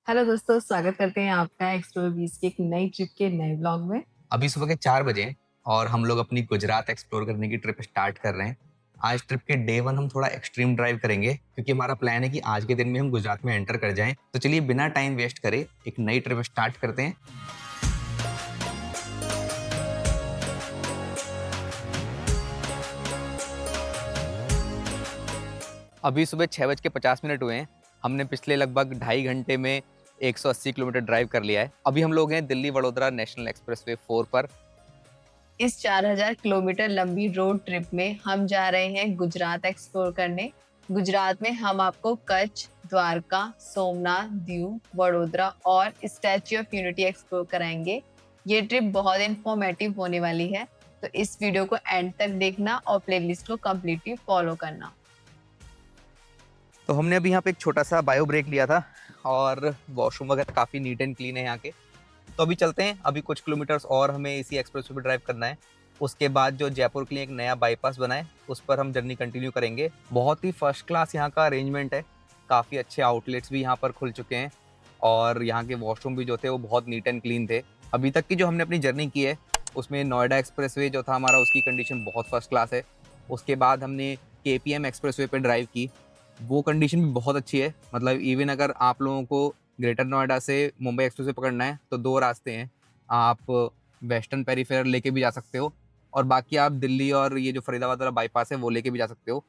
Hello दोस्तों, स्वागत करते हैं आपका एक्सप्लोर बीच की एक नई ट्रिप के नए ब्लॉग में। अभी सुबह के 4 बजे हैं और हम लोग अपनी गुजरात एक्सप्लोर करने की ट्रिप स्टार्ट कर रहे हैं। आज ट्रिप के डे 1 हम थोड़ा एक्सट्रीम ड्राइव करेंगे क्योंकि हमारा प्लान है कि आज के दिन में हम गुजरात में एंटर कर जाएं। तो चलिए बिना टाइम वेस्ट करे एक नई ट्रिप स्टार्ट करते हैं। अभी सुबह 6:50 हुए हैं। हमने पिछले लगभग 2.5 घंटे में 180 किलोमीटर ड्राइव कर लिया है। अभी हम लोग हैं दिल्ली वडोदरा नेशनल एक्सप्रेसवे 4 पर। इस 4000 किलोमीटर लंबी रोड ट्रिप में हम जा रहे हैं गुजरात एक्सप्लोर करने। गुजरात में हम आपको कच्छ, द्वारका, सोमनाथ, दीव, वडोदरा और स्टैच्यू ऑफ यूनिटी एक्सप्लोर कराएंगे। ये ट्रिप बहुत इंफॉर्मेटिव होने वाली है, तो इस वीडियो को एंड तक देखना और प्लेलिस्ट को कम्प्लीटली फॉलो करना। तो हमने अभी यहाँ पे एक छोटा सा बायो ब्रेक लिया था और वॉशरूम वगैरह काफ़ी नीट एंड क्लीन है यहाँ के। तो अभी चलते हैं। अभी कुछ किलोमीटर्स और हमें इसी एक्सप्रेस पे ड्राइव करना है। उसके बाद जो जयपुर के लिए एक नया बाईपास बना है उस पर हम जर्नी कंटिन्यू करेंगे। बहुत ही फर्स्ट क्लास यहाँ का अरेंजमेंट है। काफ़ी अच्छे आउटलेट्स भी यहाँ पर खुल चुके हैं और यहाँ के वॉशरूम भी जो थे वो बहुत नीट एंड क्लीन थे। अभी तक की जो हमने अपनी जर्नी की है उसमें नोएडा एक्सप्रेसवे जो था हमारा, उसकी कंडीशन बहुत फर्स्ट क्लास है। उसके बाद हमने केपीएम एक्सप्रेसवे पे ड्राइव की, वो कंडीशन भी बहुत अच्छी है। मतलब इवन अगर आप लोगों को ग्रेटर नोएडा से मुंबई एक्सप्रेसवे पकड़ना है तो दो रास्ते हैं। आप वेस्टर्न पेरीफेरल लेके भी जा सकते हो और बाकी आप दिल्ली और ये जो फरीदाबाद वाला बाईपास है वो लेके भी जा सकते हो।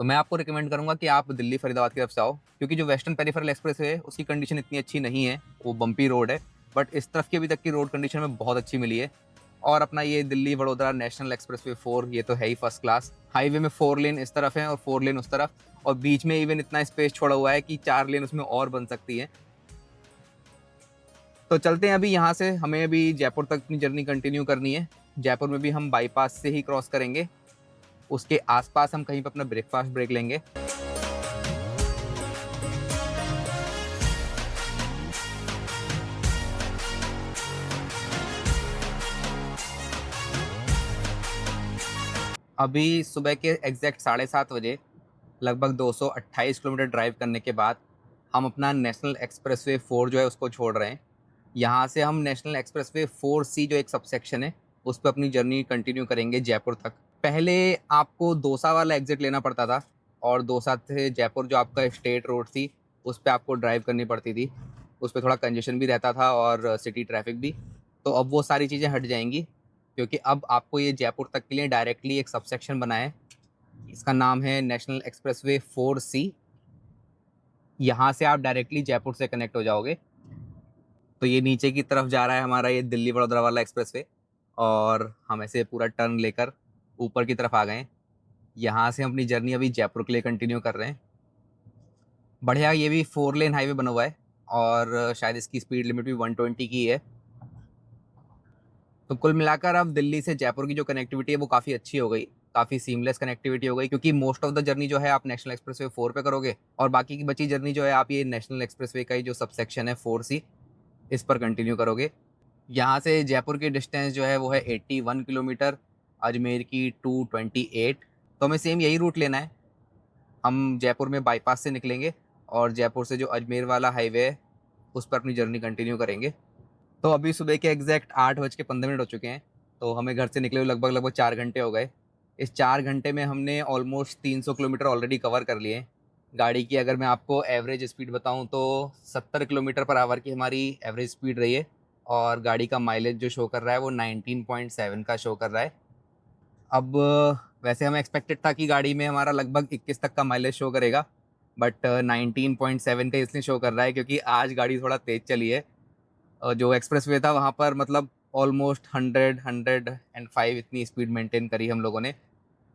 तो मैं आपको रिकमेंड करूंगा कि आप दिल्ली फरीदाबाद की तरफ से आओ, क्योंकि जो वेस्टर्न पेरीफेरल एक्सप्रेस है उसकी कंडीशन इतनी अच्छी नहीं है, वो बम्पी रोड है। बट इस तरफ की अभी तक की रोड कंडीशन में बहुत अच्छी मिली है। और अपना ये दिल्ली वडोदरा नेशनल एक्सप्रेसवे 4 ये तो है ही फर्स्ट क्लास। हाईवे में 4 लेन इस तरफ है और 4 लेन उस तरफ, और बीच में इवन इतना स्पेस छोड़ा हुआ है कि 4 लेन उसमें और बन सकती है। तो चलते हैं। अभी यहाँ से हमें अभी जयपुर तक अपनी जर्नी कंटिन्यू करनी है। जयपुर में भी हम बाईपास से ही क्रॉस करेंगे। उसके आसपास हम कहीं पर अपना ब्रेकफास्ट ब्रेक लेंगे। अभी सुबह के एग्जैक्ट 7:30 बजे, लगभग 228 किलोमीटर ड्राइव करने के बाद हम अपना नेशनल एक्सप्रेसवे 4 जो है उसको छोड़ रहे हैं। यहाँ से हम नेशनल एक्सप्रेसवे 4C जो एक सबसेक्शन है उस पर अपनी जर्नी कंटिन्यू करेंगे जयपुर तक। पहले आपको दौसा वाला एग्जिट लेना पड़ता था और दौसा से जयपुर जो आपका स्टेट रोड थी उस पर आपको ड्राइव करनी पड़ती थी। उस पर थोड़ा कंजेशन भी रहता था और सिटी ट्रैफिक भी। तो अब वो सारी चीज़ें हट जाएंगी, क्योंकि अब आपको ये जयपुर तक के लिए डायरेक्टली एक सबसेक्शन बना है। इसका नाम है नेशनल एक्सप्रेसवे 4C। यहाँ से आप डायरेक्टली जयपुर से कनेक्ट हो जाओगे। तो ये नीचे की तरफ जा रहा है हमारा ये दिल्ली वडोदरा वाला एक्सप्रेसवे, और हम ऐसे पूरा टर्न लेकर ऊपर की तरफ आ गए हैं। यहाँ से हम अपनी जर्नी अभी जयपुर के लिए कंटिन्यू कर रहे हैं। बढ़िया, ये भी 4 लेन हाईवे बना हुआ है और शायद इसकी स्पीड लिमिट भी 120 की है। तो कुल मिलाकर अब दिल्ली से जयपुर की जो कनेक्टिविटी है वो काफ़ी अच्छी हो गई, काफ़ी सीमलेस कनेक्टिविटी हो गई, क्योंकि मोस्ट ऑफ द जर्नी जो है आप नेशनल एक्सप्रेसवे 4 पे करोगे और बाकी की बची जर्नी जो है आप ये नेशनल एक्सप्रेसवे का ही जो सबसेक्शन है 4C इस पर कंटिन्यू करोगे। यहाँ से जयपुर की डिस्टेंस जो है वो है 81 किलोमीटर, अजमेर की 228। तो हमें सेम यही रूट लेना है। हम जयपुर में बाईपास से निकलेंगे और जयपुर से जो अजमेर वाला हाईवे है उस पर अपनी जर्नी कंटिन्यू करेंगे। तो अभी सुबह के एग्जैक्ट 8:15 हो चुके हैं। तो हमें घर से निकले हुए लगभग लगभग 4 घंटे हो गए। इस 4 घंटे में हमने ऑलमोस्ट 300 किलोमीटर ऑलरेडी कवर कर लिए हैं। गाड़ी की अगर मैं आपको एवरेज स्पीड बताऊं तो 70 किलोमीटर पर आवर की हमारी एवरेज स्पीड रही है, और गाड़ी का माइलेज जो शो कर रहा है वो 19.7 का शो कर रहा है। अब वैसे हमें एक्सपेक्टेड था कि गाड़ी में हमारा लगभग 21 तक का माइलेज शो करेगा, बट 19.7 का इसलिए शो कर रहा है क्योंकि आज गाड़ी थोड़ा तेज़ चली है। जो एक्सप्रेसवे था वहाँ पर मतलब ऑलमोस्ट 100 105 इतनी स्पीड मेंटेन करी हम लोगों ने।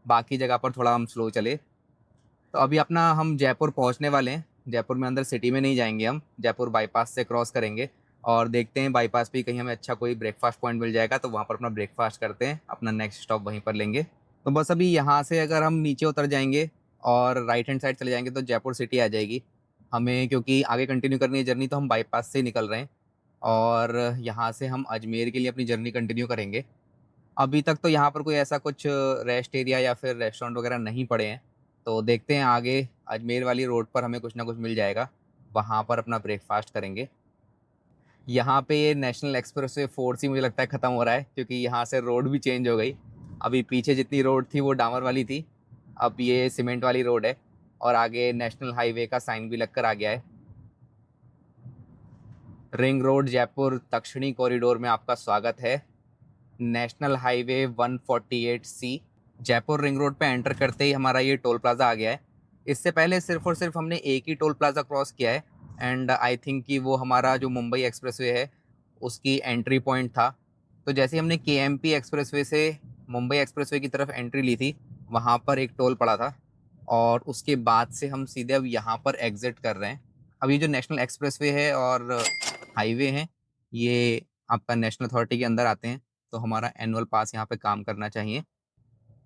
बाकी जगह पर थोड़ा हम स्लो चले। तो अभी अपना हम जयपुर पहुँचने वाले हैं। जयपुर में अंदर सिटी में नहीं जाएंगे, हम जयपुर बाईपास से क्रॉस करेंगे और देखते हैं बाईपास पे कहीं हमें अच्छा कोई ब्रेकफास्ट पॉइंट मिल जाएगा तो वहाँ पर अपना ब्रेकफास्ट करते हैं, अपना नेक्स्ट स्टॉप वहीं पर लेंगे। तो बस अभी यहाँ से अगर हम नीचे उतर जाएंगे और राइट हैंड साइड चले जाएंगे तो जयपुर सिटी आ जाएगी हमें, क्योंकि आगे कंटिन्यू करनी है जर्नी तो हम बाईपास से ही निकल रहे हैं और यहाँ से हम अजमेर के लिए अपनी जर्नी कंटिन्यू करेंगे। अभी तक तो यहाँ पर कोई ऐसा कुछ रेस्ट एरिया या फिर रेस्टोरेंट वगैरह नहीं पड़े हैं, तो देखते हैं आगे अजमेर वाली रोड पर हमें कुछ ना कुछ मिल जाएगा। वहाँ पर अपना ब्रेकफास्ट करेंगे। यहाँ पे ये नेशनल एक्सप्रेसवे 4C मुझे लगता है ख़त्म हो रहा है, क्योंकि यहाँ से रोड भी चेंज हो गई। अभी पीछे जितनी रोड थी वो डामर वाली थी, अब ये सीमेंट वाली रोड है और आगे नेशनल हाईवे का साइन भी लगकर आ गया है। रिंग रोड जयपुर दक्षिणी कॉरिडोर में आपका स्वागत है। National highway 148C Jaipur ring road पे एंटर करते ही हमारा ये टोल प्लाज़ा आ गया है। इससे पहले सिर्फ और सिर्फ हमने एक ही टोल प्लाज़ा क्रॉस किया है एंड आई थिंक कि वो हमारा जो मुंबई एक्सप्रेसवे है उसकी एंट्री पॉइंट था। तो जैसे ही हमने केएमपी एक्सप्रेसवे से मुंबई एक्सप्रेसवे की तरफ एंट्री ली थी, वहाँ पर एक टोल पड़ा था और उसके बाद से हम सीधे अब यहाँ पर एग्ज़िट कर रहे हैं। अब ये जो नेशनल एक्सप्रेसवे है और हाईवे हैं, ये आपका नेशनल अथॉरिटी के अंदर आते हैं, तो हमारा एनुअल पास यहाँ पे काम करना चाहिए।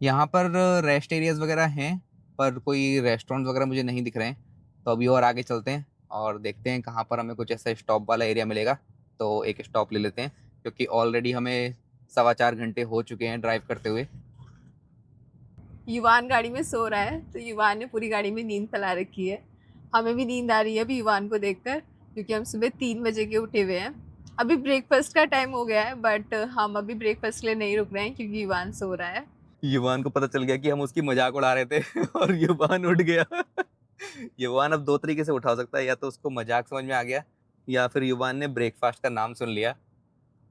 यहाँ पर रेस्ट एरियाज़ वगैरह हैं, पर कोई रेस्टोरेंट्स वगैरह मुझे नहीं दिख रहे हैं। तो अभी और आगे चलते हैं और देखते हैं कहाँ पर हमें कुछ ऐसा स्टॉप वाला एरिया मिलेगा, तो एक स्टॉप ले लेते हैं, क्योंकि ऑलरेडी हमें 4.25 घंटे हो चुके हैं ड्राइव करते हुए। युवान गाड़ी में सो रहा है, तो युवान ने पूरी गाड़ी में नींद फैला रखी है। हमें भी नींद आ रही है अभी युवान को देखकर, क्योंकि हम सुबह 3 बजे के उठे हुए हैं। अभी ब्रेकफास्ट का टाइम हो गया है, बट हम अभी ब्रेकफास्ट के लिए नहीं रुक रहे हैं क्योंकि युवान सो रहा है। युवान को पता चल गया कि हम उसकी मजाक उड़ा रहे थे और युवान उठ गया। युवान अब 2 तरीके से उठा सकता है, या तो उसको मजाक समझ में आ गया या फिर युवान ने ब्रेकफास्ट का नाम सुन लिया।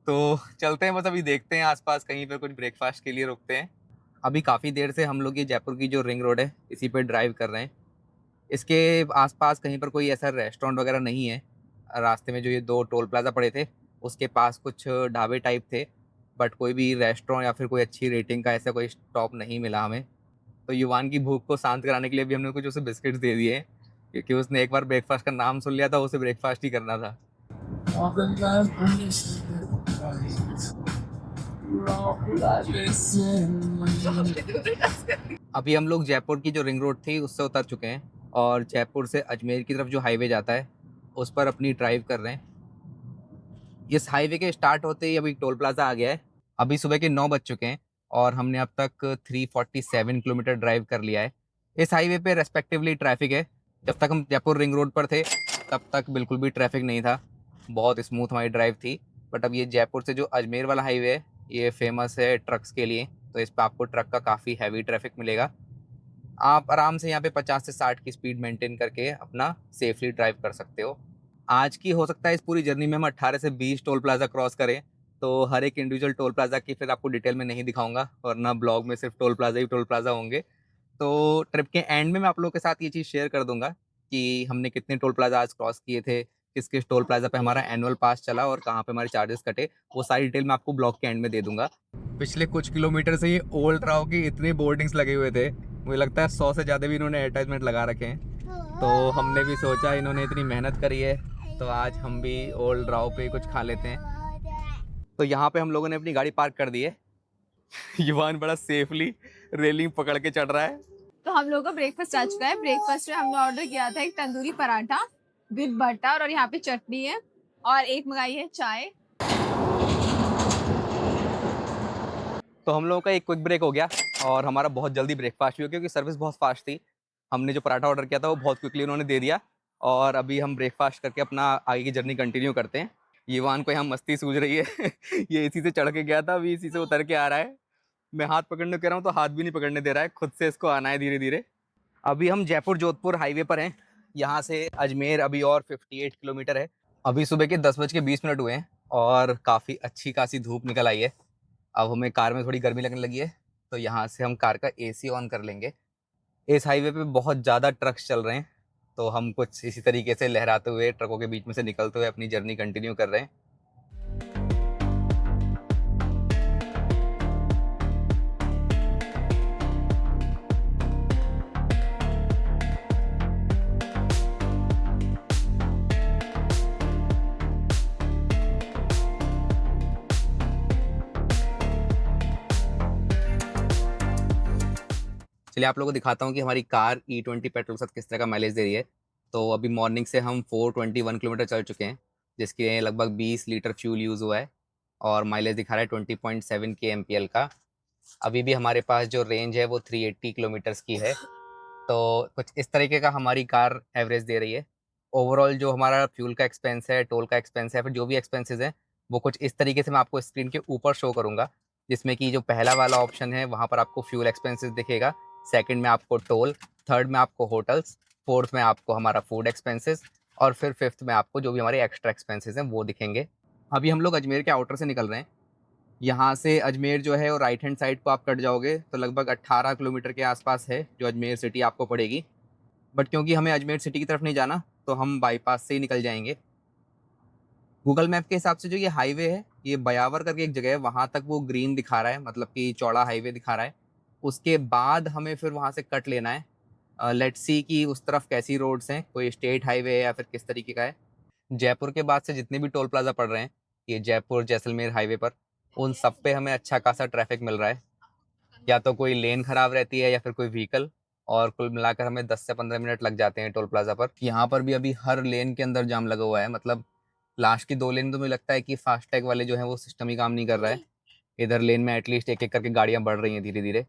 तो चलते हैं, बस अभी देखते हैं आस-पास कहीं पे कुछ ब्रेकफास्ट के लिए रुकते हैं। अभी काफ़ी देर से हम लोग ये जयपुर की जो रिंग रोड है, इसी पे ड्राइव कर रहे हैं। इसके आस-पास कहीं पर कोई ऐसा रेस्टोरेंट वगैरह नहीं है। रास्ते में जो ये 2 टोल प्लाज़ा पड़े थे, उसके पास कुछ ढाबे टाइप थे, बट कोई भी रेस्टोरेंट या फिर कोई अच्छी रेटिंग का ऐसा कोई स्टॉप नहीं मिला हमें। तो युवान की भूख को शांत कराने के लिए भी हमने कुछ उसे बिस्किट्स दे दिए हैं, क्योंकि उसने एक बार ब्रेकफास्ट का नाम सुन लिया था, उसे ब्रेकफास्ट ही करना था। अभी हम लोग जयपुर की जो रिंग रोड थी उससे उतर चुके हैं और जयपुर से अजमेर की तरफ जो हाईवे जाता है उस पर अपनी ड्राइव कर रहे हैं। इस हाईवे के स्टार्ट होते ही अभी टोल प्लाजा आ गया है। अभी सुबह के 9 बज चुके हैं और हमने अब तक 347 किलोमीटर ड्राइव कर लिया है। इस हाईवे पे रेस्पेक्टिवली ट्रैफिक है। जब तक हम जयपुर रिंग रोड पर थे तब तक बिल्कुल भी ट्रैफिक नहीं था, बहुत स्मूथ हमारी ड्राइव थी। बट अब ये जयपुर से जो अजमेर वाला हाईवे है ये फेमस है ट्रक्स के लिए, तो इस पर आपको ट्रक का काफ़ी हैवी ट्रैफिक मिलेगा। आप आराम से यहाँ पे 50 से 60 की स्पीड मेंटेन करके अपना सेफली ड्राइव कर सकते हो। आज की हो सकता है इस पूरी जर्नी में हम 18 से 20 टोल प्लाज़ा क्रॉस करें, तो हर एक इंडिविजुअल टोल प्लाज़ा की फिर आपको डिटेल में नहीं दिखाऊँगा, वरना ब्लॉग में सिर्फ टोल प्लाज़ा ही टोल प्लाज़ा होंगे। तो ट्रिप के एंड में मैं आप लोगों के साथ ये चीज़ शेयर कर दूँगा कि हमने कितने टोल प्लाज़ा आज क्रॉस किए थे, किस-किस टोल प्लाज़ा पे हमारा एनुअल पास चला और कहाँ पे हमारे चार्जेस कटे, वो सारी डिटेल मैं आपको ब्लॉग के एंड में दे दूँगा। पिछले कुछ किलोमीटर से ये ओल्ड राव की इतने बोर्डिंग्स लगे हुए थे, मुझे लगता है 100 से ज़्यादा भी इन्होंने एडवर्टाइजमेंट लगा रखे हैं। तो हमने भी सोचा इन्होंने इतनी मेहनत करी है, तो आज हम भी ओल्ड राव पे कुछ खा लेते हैं। तो यहाँ पे हम लोगों ने अपनी गाड़ी पार्क कर दी है। युवान बड़ा सेफली रेलिंग पकड़ के चढ़ रहा है। तो हम लोगों का ब्रेकफास्ट आ चुका है। ब्रेकफास्ट में हमने ऑर्डर किया था एक तंदूरी पराठा विद बटर, और यहाँ पे चटनी है, और एक मंगाई है चाय। तो हम लोगों का एक क्विक ब्रेक हो गया और हमारा बहुत जल्दी ब्रेकफास्ट भी हो गया, क्योंकि सर्विस बहुत फास्ट थी। हमने जो पराठा ऑर्डर किया था वो बहुत क्विकली उन्होंने दे दिया और अभी हम ब्रेकफास्ट करके अपना आगे की जर्नी कंटिन्यू करते हैं। युवान को यहाँ मस्ती सूझ रही है। ये इसी से चढ़ के गया था, अभी इसी से उतर के आ रहा है। मैं हाथ पकड़ने को कह रहा हूँ तो हाथ भी नहीं पकड़ने दे रहा है, खुद से इसको आना है धीरे धीरे। अभी हम जयपुर जोधपुर हाईवे पर हैं। यहाँ से अजमेर अभी और 58 किलोमीटर है। अभी सुबह के 10:20 हुए हैं और काफ़ी अच्छी खासी धूप निकल आई है। अब हमें कार में थोड़ी गर्मी लगने लगी है, तो यहाँ से हम कार का एसी ऑन कर लेंगे। इस हाईवे पे बहुत ज़्यादा ट्रक्स चल रहे हैं, तो हम कुछ इसी तरीके से लहराते हुए ट्रकों के बीच में से निकलते हुए अपनी जर्नी कंटिन्यू कर रहे हैं। चलिए आप लोगों को दिखाता हूँ कि हमारी कार E20 पेट्रोल के साथ किस तरह का माइलेज दे रही है। तो अभी मॉर्निंग से हम 421 किलोमीटर चल चुके हैं, जिसके लगभग 20 लीटर फ्यूल यूज़ हुआ है और माइलेज दिखा रहा है 20.7 kmpl का। अभी भी हमारे पास जो रेंज है वो 380 किलोमीटर्स की है। तो कुछ इस तरीके का हमारी कार एवरेज दे रही है। ओवरऑल जो हमारा फ्यूल का एक्सपेंस है, टोल का एक्सपेंस है, फिर जो भी एक्सपेंसेस हैं, वो कुछ इस तरीके से मैं आपको स्क्रीन के ऊपर शो करूँगा, जिसमें कि जो पहला वाला ऑप्शन है, वहाँ पर आपको फ्यूल एक्सपेंसेस दिखेगा, सेकंड में आपको टोल, थर्ड में आपको होटल्स, फोर्थ में आपको हमारा फूड एक्सपेंसेस और फिर फिफ्थ में आपको जो भी हमारे एक्स्ट्रा एक्सपेंसेस हैं, वो दिखेंगे। अभी हम लोग अजमेर के आउटर से निकल रहे हैं। यहाँ से अजमेर जो है वो राइट हैंड साइड को आप कट जाओगे, तो लगभग 18 किलोमीटर के आसपास है, जो अजमेर सिटी आपको पड़ेगी। बट क्योंकि हमें अजमेर सिटी की तरफ नहीं जाना, तो हम बाईपास से ही निकल जाएँगे। गूगल मैप के हिसाब से जो ये हाईवे है, ये बयावर करके एक जगह है, वहाँ तक वो ग्रीन दिखा रहा है, मतलब कि चौड़ा हाईवे दिखा रहा है। उसके बाद हमें फिर वहाँ से कट लेना है। लेट्स सी कि उस तरफ कैसी रोड्स हैं, कोई स्टेट हाईवे है या फिर किस तरीके का है। जयपुर के बाद से जितने भी टोल प्लाज़ा पड़ रहे हैं, ये जयपुर जैसलमेर हाईवे पर, उन सब पे हमें अच्छा खासा ट्रैफ़िक मिल रहा है। या तो कोई लेन खराब रहती है या फिर कोई व्हीकल, और कुल मिलाकर हमें 10 से 15 मिनट लग जाते हैं टोल प्लाज़ा पर। यहाँ पर भी अभी हर लेन के अंदर जाम लगा हुआ है, मतलब लास्ट की 2 लेन तो मुझे लगता है कि फास्टैग वाले जो हैं वो सिस्टम ही काम नहीं कर रहा है। इधर लेन में एटलीस्ट एक-एक करके गाड़ियाँ बढ़ रही हैं धीरे-धीरे।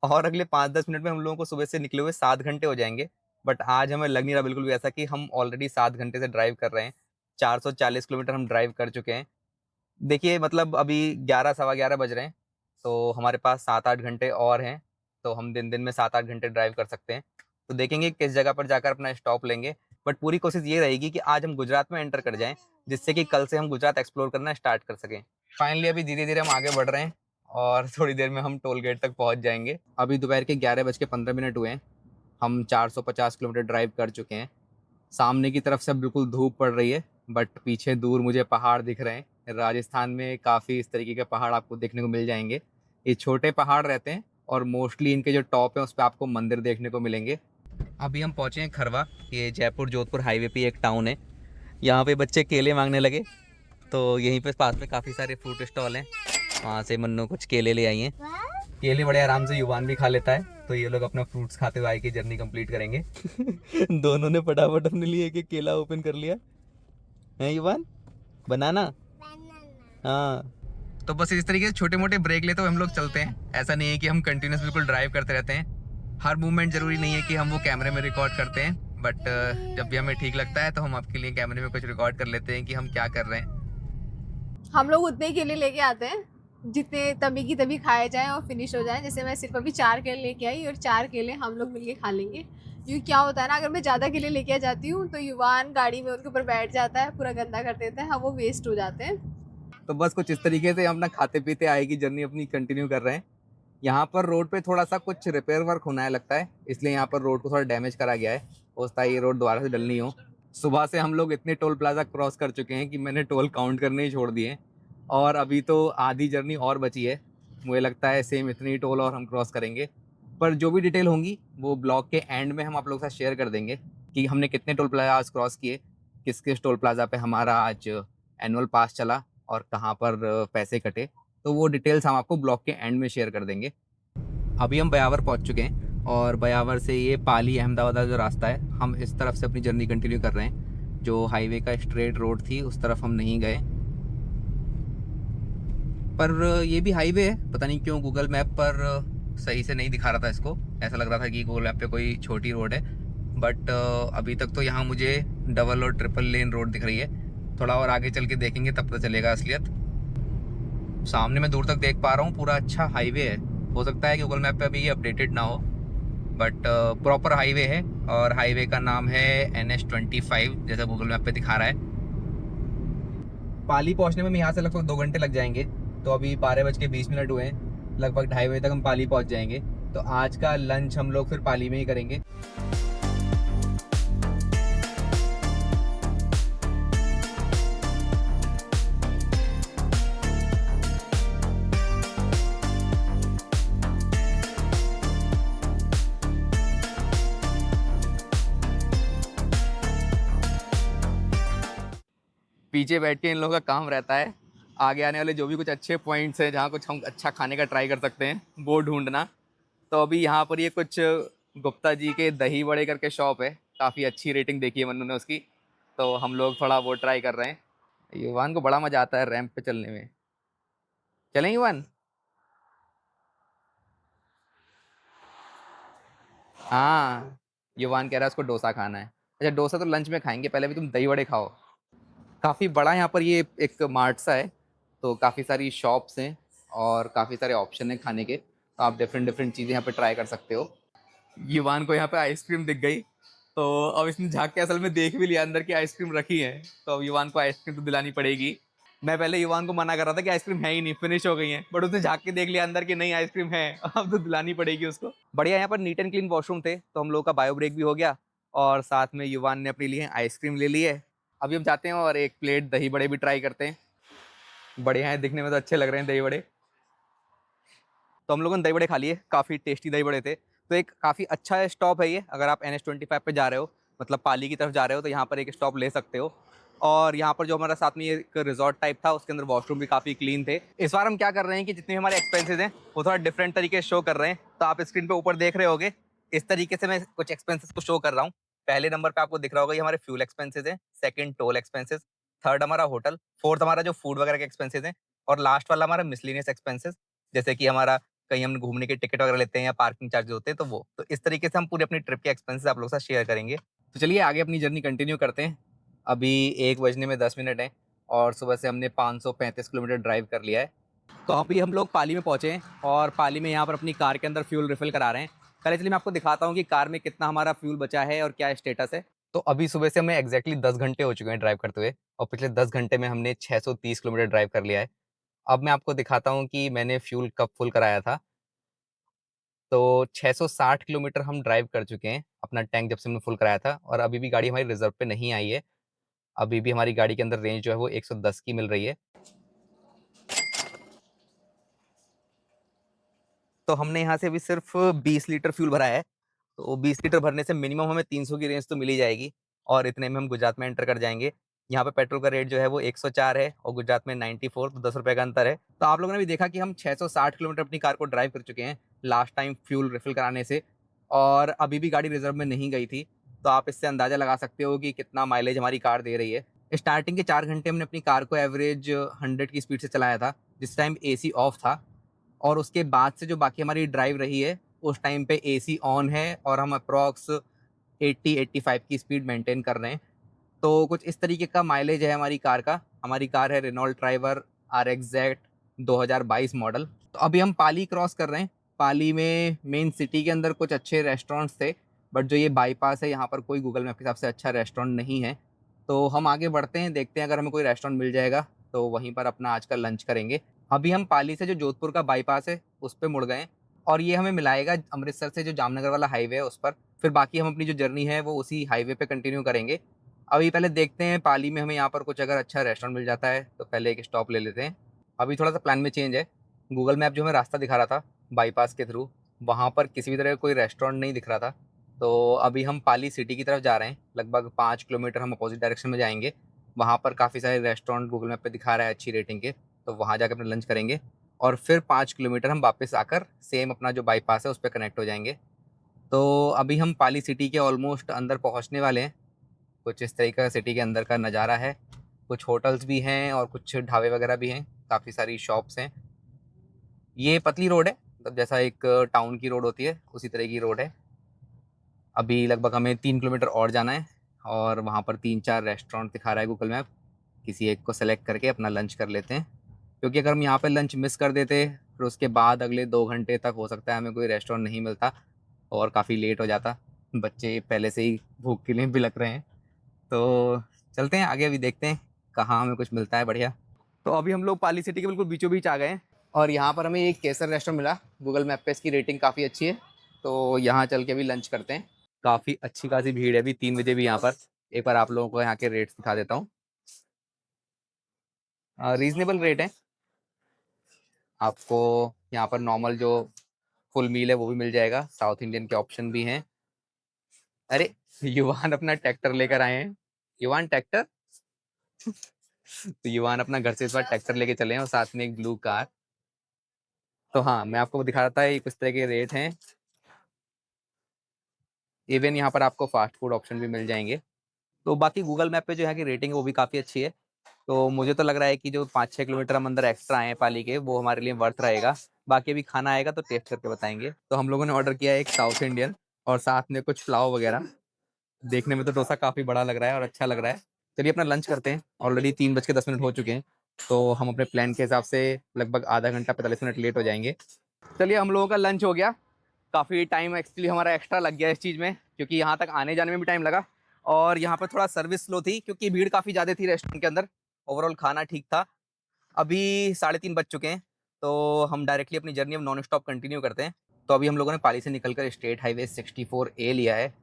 और अगले 5-10 मिनट में हम लोगों को सुबह से निकले हुए 7 घंटे हो जाएँगे। बट आज हमें लग नहीं रहा बिल्कुल भी ऐसा कि हम ऑलरेडी 7 घंटे से ड्राइव कर रहे हैं। 440 किलोमीटर हम ड्राइव कर चुके हैं। देखिए मतलब अभी 11 सवा 11 बज रहे हैं, तो हमारे पास 7-8 घंटे और हैं, तो हम दिन-दिन में 7-8 घंटे ड्राइव कर सकते हैं। तो देखेंगे किस जगह पर जाकर अपना स्टॉप लेंगे, बट पूरी कोशिश ये रहेगी कि आज हम गुजरात में एंटर कर जाएँ, जिससे कि कल से हम गुजरात एक्सप्लोर करना स्टार्ट कर सकें। फाइनली अभी धीरे-धीरे हम आगे बढ़ रहे हैं और थोड़ी देर में हम टोल गेट तक पहुँच जाएँगे। अभी दोपहर के 11:15 हुए हैं, हम 450 किलोमीटर ड्राइव कर चुके हैं। सामने की तरफ से बिल्कुल धूप पड़ रही है, बट पीछे दूर मुझे पहाड़ दिख रहे हैं। राजस्थान में काफ़ी इस तरीके के पहाड़ आपको देखने को मिल जाएँगे। ये छोटे पहाड़ रहते हैं और मोस्टली इनके जो टॉप है उस पे आपको मंदिर देखने को मिलेंगे। अभी हम पहुँचे हैं खरवा, ये जयपुर जोधपुर हाईवे पे एक टाउन है। यहाँ पे बच्चे केले मांगने लगे, तो यहीं पे पास में काफ़ी सारे फ्रूट स्टॉल हैं। वहाँ से मन्नू कुछ केले ले आई हैं। केले बड़े आराम से युवान भी खा लेता है, तो ये लोग अपना फ्रूट्स खाते हुए आगे की जर्नी कंप्लीट करेंगे। दोनों ने फटाफट अपने लिए एक-एक केला ओपन कर लिया। हैं युवान? बनाना? हाँ। तो बस इस तरीके से छोटे-मोटे ब्रेक लेते हुए हम लोग चलते हैं। ऐसा नहीं है कि हम कंटिन्यूअस बिल्कुल ड्राइव करते रहते हैं। हर मूवमेंट ज़रूरी नहीं है कि हम वो कैमरे में रिकॉर्ड करते हैं, बट जब भी हमें ठीक लगता है तो हम आपके लिए कैमरे में कुछ रिकॉर्ड कर लेते हैं कि हम क्या कर रहे हैं। हम लोग उतने ही केले लेके आते हैं जितने तभी की तभी खाए जाएं और फिनिश हो जाएं। जैसे मैं सिर्फ अभी 4 केले लेके आई और 4 केले हम लोग मिलके खा लेंगे, क्योंकि क्या होता है ना, अगर मैं ज़्यादा केले लेके आ जाती हूँ तो युवान गाड़ी में उनके ऊपर बैठ जाता है, पूरा गंदा कर देता है, हाँ वो वेस्ट हो जाते हैं। तो बस कुछ इस तरीके से हम अपना खाते-पीते आगे की जर्नी अपनी कंटिन्यू कर रहे हैं। यहाँ पर रोड पे थोड़ा-सा कुछ रिपेयर वर्क होना है लगता है, इसलिए यहाँ पर रोड को थोड़ा डैमेज करा गया है। हो सकता है ये रोड दोबारा से डलनी हो। सुबह से हम लोग इतने टोल प्लाज़ा क्रॉस कर चुके हैं कि मैंने टोल काउंट करने ही छोड़ दिए हैं और अभी तो आधी जर्नी और बची है। मुझे लगता है सेम इतनी ही टोल और हम क्रॉस करेंगे। पर जो भी डिटेल होंगी, वो ब्लॉग के एंड में हम आप लोगों के साथ शेयर कर देंगे कि हमने कितने टोल प्लाज़ा आज क्रॉस किए, किस-किस टोल प्लाज़ा पे हमारा आज एनुअल पास चला और कहाँ पर पैसे कटे। तो वो डिटेल्स हम आपको ब्लॉग के एंड में शेयर कर देंगे। अभी हम ब्यावर पहुंच चुके हैं और ब्यावर से ये पाली अहमदाबाद का जो रास्ता है, हम इस तरफ से अपनी जर्नी कंटिन्यू कर रहे हैं। जो हाईवे का स्ट्रेट रोड थी उस तरफ हम नहीं गए, पर ये भी हाईवे है। पता नहीं क्यों गूगल मैप पर सही से नहीं दिखा रहा था इसको, ऐसा लग रहा था कि गूगल मैप पे कोई छोटी रोड है। बट अभी तक तो यहाँ मुझे डबल और ट्रिपल लेन रोड दिख रही है। थोड़ा और आगे चल के देखेंगे तब पता चलेगा असलियत। सामने मैं दूर तक देख पा रहा हूँ पूरा अच्छा हाईवे है। हो सकता है कि गूगल मैप पे अभी ये अपडेटेड ना हो, बट प्रॉपर हाईवे है और हाईवे का नाम है NH25 जैसा गूगल मैप पे दिखा रहा है। पाली पहुंचने में यहाँ से लगभग 2 घंटे लग जाएंगे, तो अभी 12:20 हुए हैं, लगभग 2:30 बजे तक हम पाली पहुंच जाएंगे। तो आज का लंच हम लोग फिर पाली में ही करेंगे। पीछे बैठ के इन लोगों का काम रहता है आगे आने वाले जो भी कुछ अच्छे पॉइंट्स हैं जहाँ कुछ हम अच्छा खाने का ट्राई कर सकते हैं वो ढूंढना। तो अभी यहाँ पर ये कुछ गुप्ता जी के दही बड़े करके शॉप है, काफ़ी अच्छी रेटिंग देखी है मन्नू ने उसकी, तो हम लोग थोड़ा वो ट्राई कर रहे हैं। युवान को बड़ा मज़ा आता है रैंप पे चलने में। चलें युवान? हाँ, युवान कह रहा है उसको डोसा खाना है। अच्छा डोसा तो लंच में खाएंगे, पहले भी तुम दही वड़े खाओ। काफ़ी बड़ा यहाँ पर ये एक मार्ट सा है, तो काफ़ी सारी शॉप्स हैं और काफ़ी सारे ऑप्शन हैं खाने के, तो आप डिफरेंट डिफरेंट चीज़ें यहाँ पे ट्राई कर सकते हो। युवान को यहाँ पे आइसक्रीम दिख गई, तो अब इसने झाँक के असल में देख भी लिया अंदर की आइसक्रीम रखी है, तो अब युवान को आइसक्रीम तो दिलानी पड़ेगी। मैं पहले युवान को मना कर रहा था कि आइसक्रीम है ही नहीं, फिनिश हो गई है, बट उसने झाँक के देख लिया अंदर की नहीं आइसक्रीम है, अब तो दिलानी पड़ेगी उसको। बढ़िया, यहाँ पर नीट एंड क्लीन वॉशरूम थे, तो हम लोगों का बायो ब्रेक भी हो गया और साथ में युवान ने अपने लिए आइसक्रीम ले ली है। अभी हम जाते हैं और एक प्लेट दही बड़े भी ट्राई करते हैं। बढ़िया है, दिखने में तो अच्छे लग रहे हैं दही बड़े। तो हम लोगों ने दही बड़े खा लिए, काफ़ी टेस्टी दही बड़े थे। तो एक काफ़ी अच्छा स्टॉप है ये, अगर आप NH-25 पे जा रहे हो, मतलब पाली की तरफ जा रहे हो, तो यहाँ पर एक स्टॉप ले सकते हो। और यहाँ पर जो हमारा साथ में ये एक रिजॉर्ट टाइप था, उसके अंदर वॉशरूम भी काफ़ी क्लीन थे। इस बार हम क्या कर रहे हैं कि जितने भी हमारे एक्सपेंसेस हैं वो थोड़ा डिफरेंट तरीके से शो कर रहे हैं। तो आप स्क्रीन पे ऊपर देख रहे होगे, इस तरीके से मैं कुछ एक्सपेंसेस को शो कर रहा हूँ। पहले नंबर पे आपको दिख रहा होगा ये हमारे फ्यूल एक्सपेंसेस हैं, सेकंड टोल एक्सपेंसेस, थर्ड हमारा होटल, फोर्थ हमारा जो फूड वगैरह के एक्सपेंसेस हैं, और लास्ट वाला हमारा मिसलेनियस एक्सपेंसेस, जैसे कि हमारा कहीं हम घूमने के टिकट वगैरह लेते हैं या पार्किंग चार्जेस होते हैं, तो वो तो इस तरीके से हम पूरी अपनी ट्रिप के एक्सपेंसेस आप लोगों के साथ शेयर करेंगे। तो चलिए आगे अपनी जर्नी कंटिन्यू करते हैं। अभी 1 बजने में 10 मिनट है और सुबह से हमने 535 किलोमीटर ड्राइव कर लिया है। तो अभी हम लोग पाली में पहुंचे हैं और पाली में यहाँ पर अपनी कार के अंदर फ्यूल रिफिल करा रहे हैं। पहले चलिए मैं आपको दिखाता हूँ कि कार में कितना हमारा फ्यूल बचा है और क्या स्टेटस है। तो अभी सुबह से हमें एग्जैक्टली 10 घंटे हो चुके हैं ड्राइव करते हुए, और पिछले 10 घंटे में हमने 630 किलोमीटर ड्राइव कर लिया है। अब मैं आपको दिखाता हूँ कि मैंने फ्यूल कब फुल कराया था। तो 660 किलोमीटर हम ड्राइव कर चुके हैं अपना टैंक जब से हमने फुल कराया था, और अभी भी गाड़ी हमारी रिजर्व पे नहीं आई है। अभी भी हमारी गाड़ी के अंदर रेंज जो है वो 110 की मिल रही है। तो हमने यहाँ से अभी सिर्फ 20 लीटर फ्यूल भरा है, तो 20 लीटर भरने से मिनिमम हमें 300 की रेंज तो मिल ही जाएगी, और इतने में हम गुजरात में एंटर कर जाएंगे। यहाँ पे पेट्रोल का रेट जो है वो 104 है और गुजरात में 94, तो 10 रुपए का अंतर है। तो आप लोगों ने भी देखा कि हम 660 किलोमीटर अपनी कार को ड्राइव कर चुके हैं लास्ट टाइम फ्यूल रिफिल कराने से, और अभी भी गाड़ी रिजर्व में नहीं गई थी। तो आप इससे अंदाजा लगा सकते हो कि कितना माइलेज हमारी कार दे रही है। स्टार्टिंग के 4 घंटे हमने अपनी कार को एवरेज 100 की स्पीड से चलाया था, जिस टाइम AC ऑफ था, और उसके बाद से जो बाकी हमारी ड्राइव रही है उस टाइम पे AC ऑन है और हम अप्रॉक्स 80-85 की स्पीड मेंटेन कर रहे हैं। तो कुछ इस तरीके का माइलेज है हमारी कार का। हमारी कार है रेनॉल्ट ट्राइबर RXZ 2022 मॉडल। तो अभी हम पाली क्रॉस कर रहे हैं। पाली में मेन सिटी के अंदर कुछ अच्छे रेस्टोरेंट्स थे, बट जो ये बाईपास है यहाँ पर कोई गूगल मैप के हिसाब से अच्छा रेस्टोरेंट नहीं है। तो हम आगे बढ़ते हैं, देखते हैं अगर हमें कोई रेस्टोरेंट मिल जाएगा तो वहीं पर अपना आज का लंच करेंगे। अभी हम पाली से जो जोधपुर का बाईपास है उस पर मुड़ गए, और ये हमें मिलाएगा अमृतसर से जो जामनगर वाला हाईवे है उस पर। फिर बाकी हम अपनी जो जर्नी है वो उसी हाईवे पे कंटिन्यू करेंगे। अभी पहले देखते हैं पाली में हमें यहाँ पर कुछ अगर अच्छा रेस्टोरेंट मिल जाता है तो पहले एक स्टॉप ले लेते हैं। अभी थोड़ा सा प्लान में चेंज है। गूगल मैप जो हमें रास्ता दिखा रहा था बाईपास के थ्रू, वहाँ पर किसी भी तरह का कोई रेस्टोरेंट नहीं दिख रहा था। तो अभी हम पाली सिटी की तरफ जा रहे हैं, लगभग 5 किलोमीटर हम अपोजिट डायरेक्शन में जाएंगे। वहाँ पर काफ़ी सारे रेस्टोरेंट गूगल मैप पे दिखा रहा है अच्छी रेटिंग के, तो वहाँ जाकर अपना लंच करेंगे, और फिर 5 किलोमीटर हम वापस आकर सेम अपना जो बाईपास है उस पर कनेक्ट हो जाएंगे। तो अभी हम पाली सिटी के ऑलमोस्ट अंदर पहुँचने वाले हैं। कुछ इस तरीके का सिटी के अंदर का नज़ारा है। कुछ होटल्स भी हैं और कुछ ढाबे वगैरह भी हैं, काफ़ी सारी शॉप्स हैं। ये पतली रोड है, मतलब जैसा एक टाउन की रोड होती है उसी तरह की रोड है। अभी लगभग हमें 3 किलोमीटर और जाना है, और वहाँ पर 3-4 रेस्टोरेंट दिखा रहा है गूगल मैप। किसी एक को सेलेक्ट करके अपना लंच कर लेते हैं, क्योंकि अगर हम यहाँ पर लंच मिस कर देते फिर उसके बाद अगले 2 घंटे तक हो सकता है हमें कोई रेस्टोरेंट नहीं मिलता और काफ़ी लेट हो जाता। बच्चे पहले से ही भूख के लिए बिलक रहे हैं। तो चलते हैं आगे, अभी देखते हैं कहाँ हमें कुछ मिलता है बढ़िया। तो अभी हम लोग पाली सिटी के बिल्कुल बीचों बीच आ गए हैं, और यहाँ पर हमें एक केसर रेस्टोरेंट मिला। गूगल मैप पे इसकी रेटिंग काफ़ी अच्छी है, तो यहाँ चल के भी लंच करते हैं। काफ़ी अच्छी खासी भीड़ है अभी 3 बजे भी यहाँ पर। एक बार आप लोगों को यहाँ के रेट्स दिखा देता हूँ। रीजनेबल रेट है, आपको यहाँ पर नॉर्मल जो फुल मील है वो भी मिल जाएगा, साउथ इंडियन के ऑप्शन भी हैं। अरे युवान अपना ट्रैक्टर लेकर आए हैं। युवान ट्रैक्टर तो युवान अपना घर से इस बार ट्रैक्टर लेके चले हैं और साथ में एक ब्लू कार। तो हाँ, मैं आपको दिखा रहा था ये किस तरह के रेट हैं। इवन यहाँ पर आपको फास्ट फूड ऑप्शन भी मिल जाएंगे। तो बाकी गूगल मैप पे जो है कि रेटिंग है वो भी काफ़ी अच्छी है। तो मुझे तो लग रहा है कि जो 5-6 किलोमीटर हम अंदर एक्स्ट्रा आए हैं पाली के, वो हमारे लिए वर्थ रहेगा। बाकी अभी खाना आएगा तो टेस्ट करके बताएंगे। तो हम लोगों ने ऑर्डर किया है एक साउथ इंडियन और साथ में कुछ पुलाव वगैरह। देखने में तो डोसा काफ़ी बड़ा लग रहा है और अच्छा लग रहा है। चलिए अपना लंच करते हैं। ऑलरेडी 3:10 हो चुके हैं, तो हम अपने प्लान के हिसाब से लगभग आधा घंटा 45 मिनट लेट हो जाएँगे। चलिए हम लोगों का लंच हो गया। काफ़ी टाइम एक्चुअली हमारा एक्स्ट्रा लग गया इस चीज़ में, क्योंकि यहाँ तक आने जाने में भी टाइम लगा और यहाँ पर थोड़ा सर्विस स्लो थी क्योंकि भीड़ काफ़ी ज़्यादा थी रेस्टोरेंट के अंदर। ओवरऑल खाना ठीक था। अभी 3:30 बज चुके हैं, तो हम डायरेक्टली अपनी जर्नी अब नॉन स्टॉप कंटिन्यू करते हैं। तो अभी हम लोगों ने पाली से निकलकर स्टेट हाईवे 64A लिया है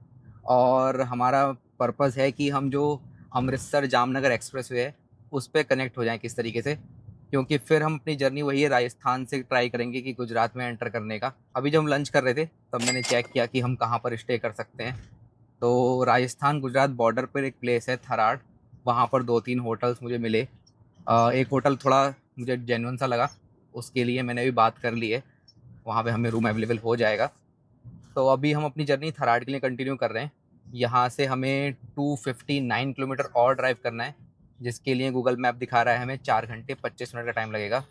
और हमारा पर्पज़ है कि हम जो अमृतसर जामनगर एक्सप्रेसवे है, उस पे कनेक्ट हो जाएँ किस तरीके से, क्योंकि फिर हम अपनी जर्नी वही है राजस्थान से ट्राई करेंगे कि गुजरात में एंटर करने का। अभी जब हम लंच कर रहे थे, तब मैंने चेक किया कि हम कहाँ पर स्टे कर सकते हैं। तो राजस्थान गुजरात बॉर्डर पर एक प्लेस है थराद, वहाँ पर 2-3 होटल्स मुझे मिले। एक होटल थोड़ा मुझे जेन्युइन सा लगा, उसके लिए मैंने भी बात कर ली है, वहाँ पे हमें रूम अवेलेबल हो जाएगा। तो अभी हम अपनी जर्नी थराद के लिए कंटिन्यू कर रहे हैं। यहाँ से हमें 259 किलोमीटर और ड्राइव करना है, जिसके लिए गूगल मैप दिखा रहा है हमें 4 घंटे 25 मिनट का टाइम लगेगा।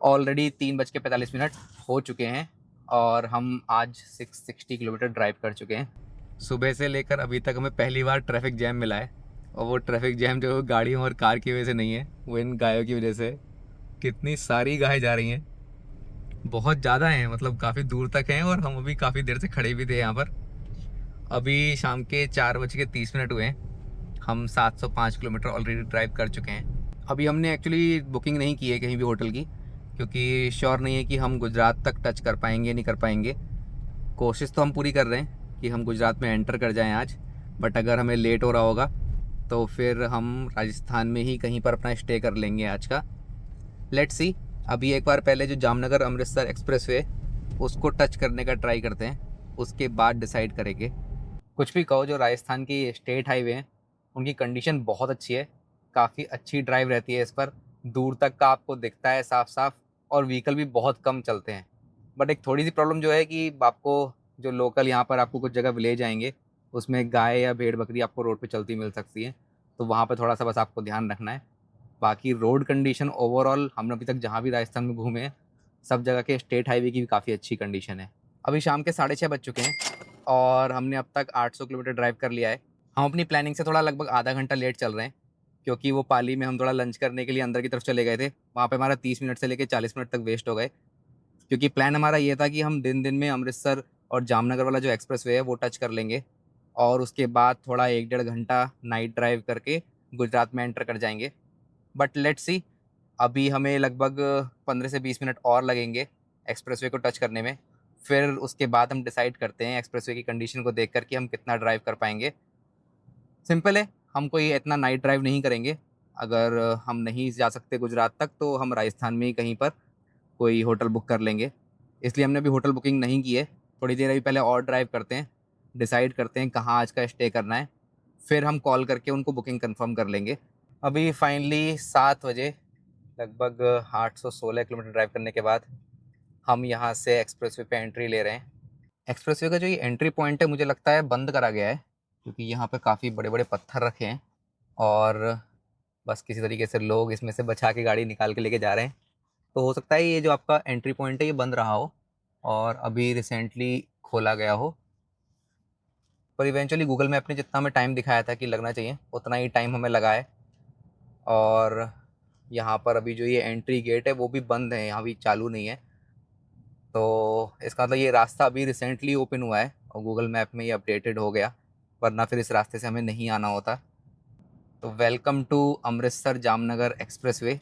ऑलरेडी 3:45 हो चुके हैं और हम आज 660 किलोमीटर ड्राइव कर चुके हैं। सुबह से लेकर अभी तक हमें पहली बार ट्रैफिक जैम मिला है, और वो ट्रैफिक जैम जो गाड़ियों और कार की वजह से नहीं है, वो इन गायों की वजह से। कितनी सारी गाय जा रही हैं, बहुत ज़्यादा हैं, मतलब काफ़ी दूर तक हैं और हम अभी काफ़ी देर से खड़े भी थे यहाँ पर। अभी शाम के 4:30 हुए हैं। हम 705 किलोमीटर ऑलरेडी ड्राइव कर चुके हैं। अभी हमने एक्चुअली बुकिंग नहीं की है कहीं भी होटल की, क्योंकि श्योर नहीं है कि हम गुजरात तक टच कर पाएंगे नहीं कर पाएंगे। कोशिश तो हम पूरी कर रहे हैं कि हम गुजरात में एंटर कर जाएं आज, बट अगर हमें लेट हो रहा होगा तो फिर हम राजस्थान में ही कहीं पर अपना स्टे कर लेंगे आज का। Let's see. अभी एक बार पहले जो जामनगर अमृतसर एक्सप्रेसवे, उसको टच करने का ट्राई करते हैं, उसके बाद डिसाइड करेंगे। कुछ भी कहो, जो राजस्थान की स्टेट हाईवे हैं, उनकी कंडीशन बहुत अच्छी है। काफ़ी अच्छी ड्राइव रहती है इस पर, दूर तक का आपको दिखता है साफ साफ, और व्हीकल भी बहुत कम चलते हैं। बट एक थोड़ी सी प्रॉब्लम जो है कि आपको जो लोकल यहाँ पर आपको कुछ जगह विलेज आएंगे, उसमें गाय या भेड़ बकरी आपको रोड पे चलती मिल सकती है, तो वहाँ पर थोड़ा सा बस आपको ध्यान रखना है। बाकी रोड कंडीशन ओवरऑल हमने अभी तक जहाँ भी राजस्थान में घूमे हैं, सब जगह के स्टेट हाईवे की भी काफ़ी अच्छी कंडीशन है। अभी शाम के 6:30 बज चुके हैं और हमने अब तक 800 किलोमीटर ड्राइव कर लिया है। हम अपनी प्लानिंग से थोड़ा लगभग आधा घंटा लेट चल रहे हैं, क्योंकि वो पाली में हम थोड़ा लंच करने के लिए अंदर की तरफ चले गए थे। वहाँ पे हमारा 30 मिनट से लेकर 40 मिनट तक वेस्ट हो गए, क्योंकि प्लान हमारा ये था कि हम दिन-दिन में अमृतसर और जामनगर वाला जो एक्सप्रेसवे है वो टच कर लेंगे और उसके बाद थोड़ा 1 डेढ़ घंटा नाइट ड्राइव करके गुजरात में एंटर कर जाएँगे। बट लेट्स सी, अभी हमें लगभग 15 से 20 मिनट और लगेंगे एक्सप्रेसवे को टच करने में। फिर उसके बाद हम डिसाइड करते हैं एक्सप्रेसवे की कंडीशन को देख कर कि हम कितना ड्राइव कर पाएँगे। सिंपल है, हम कोई इतना नाइट ड्राइव नहीं करेंगे। अगर हम नहीं जा सकते गुजरात तक, तो हम राजस्थान में ही कहीं पर कोई होटल बुक कर लेंगे। इसलिए हमने अभी होटल बुकिंग नहीं की है। थोड़ी देर अभी पहले और ड्राइव करते हैं, डिसाइड करते हैं कहाँ आज का स्टे करना है, फिर हम कॉल करके उनको बुकिंग कन्फर्म कर लेंगे। अभी फाइनली 7 बजे लगभग 816 किलोमीटर ड्राइव करने के बाद हम यहाँ से एक्सप्रेसवे पे एंट्री ले रहे हैं। एक्सप्रेसवे का जो ये एंट्री पॉइंट है, मुझे लगता है बंद करा गया है, क्योंकि यहाँ पे काफ़ी बड़े-बड़े पत्थर रखे हैं और बस किसी तरीके से लोग इसमें से बचा के गाड़ी निकाल के लेके जा रहे हैं। तो हो सकता है ये जो आपका एंट्री पॉइंट है ये बंद रहा हो और अभी रिसेंटली खोला गया हो। पर इवेंचुअली गूगल मैप ने जितना हमें टाइम दिखाया था कि लगना चाहिए, उतना ही टाइम हमें लगा है। और यहाँ पर अभी जो ये एंट्री गेट है वो भी बंद है, यहाँ भी चालू नहीं है। तो इसका मतलब ये रास्ता अभी रिसेंटली ओपन हुआ है और गूगल मैप में ये अपडेटेड हो गया, वरना फिर इस रास्ते से हमें नहीं आना होता। तो welcome to Amritsar Jamnagar expressway.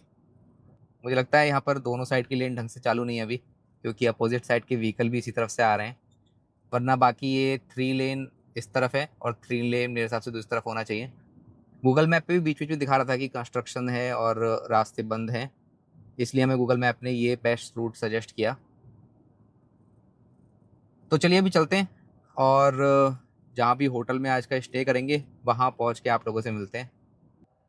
मुझे लगता है यहाँ पर दोनों साइड की लेन ढंग से चालू नहीं है अभी, क्योंकि अपोजिट साइड के व्हीकल भी इसी तरफ से आ रहे हैं, वरना बाकी ये 3 लेन इस तरफ है और 3 लेन मेरे हिसाब से दूसरी तरफ होना चाहिए। गूगल मैप पे भी बीच बीच में दिखा रहा था कि कंस्ट्रक्शन है और रास्ते बंद हैं, इसलिए हमें गूगल मैप ने ये बेस्ट रूट सजेस्ट किया। तो चलिए अभी चलते हैं और जहाँ भी होटल में आज का स्टे करेंगे वहाँ पहुँच के आप लोगों से मिलते हैं।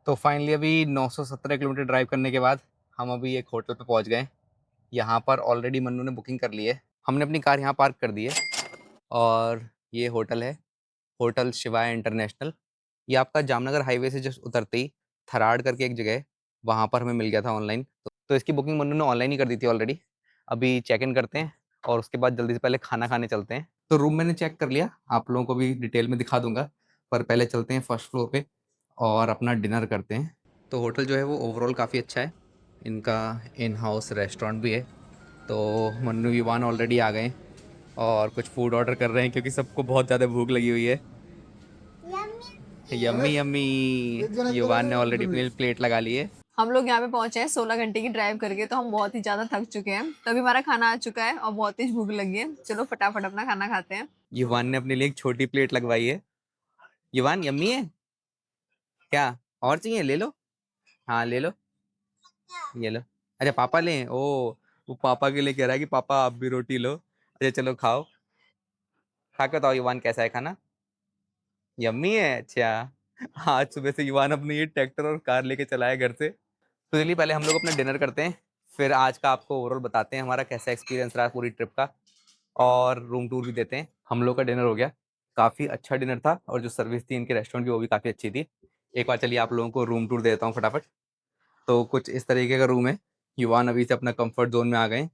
तो फाइनली अभी 917 किलोमीटर ड्राइव करने के बाद हम अभी एक होटल पे पहुँच गए। यहाँ पर ऑलरेडी मन्नू ने बुकिंग कर ली है, हमने अपनी कार यहाँ पार्क कर दी है और ये होटल है, होटल शिवाय इंटरनेशनल। ये आपका जामनगर हाईवे से जस्ट उतरते ही थराद करके एक जगह है, वहाँ पर हमें मिल गया था ऑनलाइन। तो इसकी बुकिंग मन्नू ने ऑनलाइन ही कर दी थी ऑलरेडी। अभी चेक इन करते हैं और उसके बाद जल्दी से पहले खाना खाने चलते हैं। तो रूम मैंने चेक कर लिया, आप लोगों को भी डिटेल में दिखा दूंगा, पर पहले चलते हैं फर्स्ट फ्लोर पे और अपना डिनर करते हैं। तो होटल जो है वो ओवरऑल काफ़ी अच्छा है, इनका इन हाउस रेस्टोरेंट भी है। तो मन्नू युवान ऑलरेडी आ गए और कुछ फूड ऑर्डर कर रहे हैं क्योंकि सबको बहुत ज़्यादा भूख लगी हुई है। यम्मी यम्मी, युवान ने ऑलरेडी अपनी प्लेट लगा ली है। हम लोग यहाँ पे पहुंचे हैं 16 घंटे की ड्राइव करके, तो हम बहुत ही ज्यादा थक चुके हैं। तभी हमारा खाना आ चुका है और बहुत तेज भूख लगी है। चलो फटाफट अपना खाना खाते हैं। युवान ने अपने लिए एक छोटी प्लेट लगवाई है। युवान यम्मी है क्या? और चाहिए? ले लो, हाँ ले लो, ये लो। अच्छा पापा लें? ओ, वो पापा के लिए कह रहा है कि पापा आप भी रोटी लो। अच्छा चलो खाओ, खा के बताओ युवान कैसा है खाना। यम्मी है, अच्छा। आज सुबह से युवान अपने ये ट्रैक्टर और कार लेके चला है घर से। तो चलिए पहले हम लोग अपना डिनर करते हैं, फिर आज का आपको ओवरऑल बताते हैं हमारा कैसा एक्सपीरियंस रहा पूरी ट्रिप का, और रूम टूर भी देते हैं। हम लोग का डिनर हो गया, काफ़ी अच्छा डिनर था, और जो सर्विस थी इनके रेस्टोरेंट की वो भी काफ़ी अच्छी थी। एक बार चलिए आप लोगों को रूम टूर दे देता हूँ फटाफट। तो कुछ इस तरीके का रूम है। युवान अभी से अपना कंफर्ट जोन में आ गए।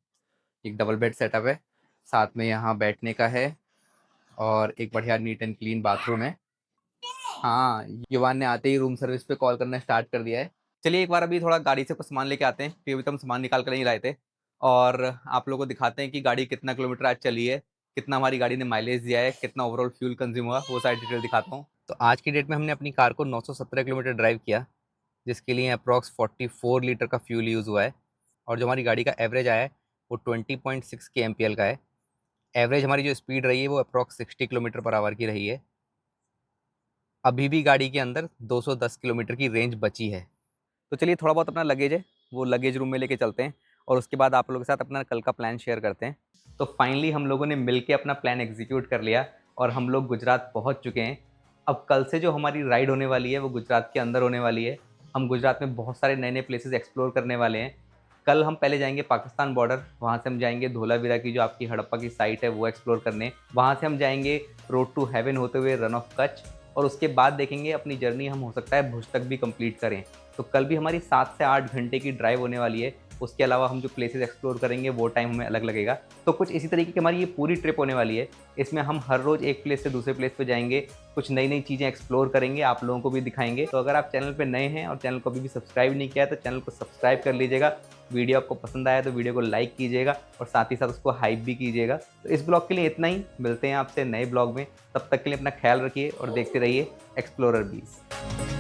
एक डबल बेड सेटअप है, साथ में यहाँ बैठने का है, और एक बढ़िया नीट एंड क्लीन बाथरूम है। हाँ, युवान ने आते ही रूम सर्विस पे कॉल करना स्टार्ट कर दिया है। चलिए एक बार अभी थोड़ा गाड़ी से कुछ सामान लेके आते हैं, क्योंकि अभी तो हम सामान निकाल कर नहीं लाए थे, और आप लोगों को दिखाते हैं कि गाड़ी कितना किलोमीटर आज चली है, कितना हमारी गाड़ी ने माइलेज दिया है, कितना ओवरऑल फ्यूल कंज्यूम हुआ, वो सारी डिटेल दिखाता हूँ। तो आज की डेट में हमने अपनी कार को 917 किलोमीटर ड्राइव किया, जिसके लिए अप्रॉक्स 44 लीटर का फ्यूल यूज़ हुआ है, और जो हमारी गाड़ी का एवरेज आया है वो 20.6 के एम का है। एवरेज हमारी जो स्पीड रही है वो अप्रॉक्स 60 किलोमीटर पर आवर की रही है। अभी भी गाड़ी के अंदर 210 किलोमीटर की रेंज बची है। तो चलिए थोड़ा बहुत अपना लगेज है वो लगेज रूम में लेके चलते हैं, और उसके बाद आप लोगों के साथ अपना कल का प्लान शेयर करते हैं। तो फाइनली हम लोगों ने मिलके अपना प्लान एग्जीक्यूट कर लिया, और हम लोग गुजरात पहुंच चुके हैं। अब कल से जो हमारी राइड होने वाली है वो गुजरात के अंदर होने वाली है। हम गुजरात में बहुत सारे नए नए प्लेसेस एक्सप्लोर करने वाले हैं। कल हम पहले जाएंगे पाकिस्तान बॉर्डर, वहाँ से हम जाएंगे धोलावीरा की जो आपकी हड़प्पा की साइट है वो एक्सप्लोर करने। वहाँ से हम जाएंगे रोड टू हेवन होते हुए रन ऑफ कच्छ, और उसके बाद देखेंगे अपनी जर्नी हम हो सकता है भुज तक भी कंप्लीट करें। तो कल भी हमारी 7 से 8 घंटे की ड्राइव होने वाली है। उसके अलावा हम जो प्लेसेस एक्सप्लोर करेंगे वो टाइम हमें अलग लगेगा। तो कुछ इसी तरीके की हमारी ये पूरी ट्रिप होने वाली है। इसमें हम हर रोज़ एक प्लेस से दूसरे प्लेस पे जाएंगे, कुछ नई नई चीज़ें एक्सप्लोर करेंगे, आप लोगों को भी दिखाएंगे। तो अगर आप चैनल पे नए हैं और चैनल को अभी भी सब्सक्राइब नहीं किया है तो चैनल को सब्सक्राइब कर लीजिएगा। वीडियो आपको पसंद आया तो वीडियो को लाइक कीजिएगा, और साथ ही साथ उसको हाइप भी कीजिएगा। तो इस ब्लॉग के लिए इतना ही, मिलते हैं आपसे नए ब्लॉग में। तब तक के लिए अपना ख्याल रखिए और देखते रहिए एक्सप्लोरर बीज।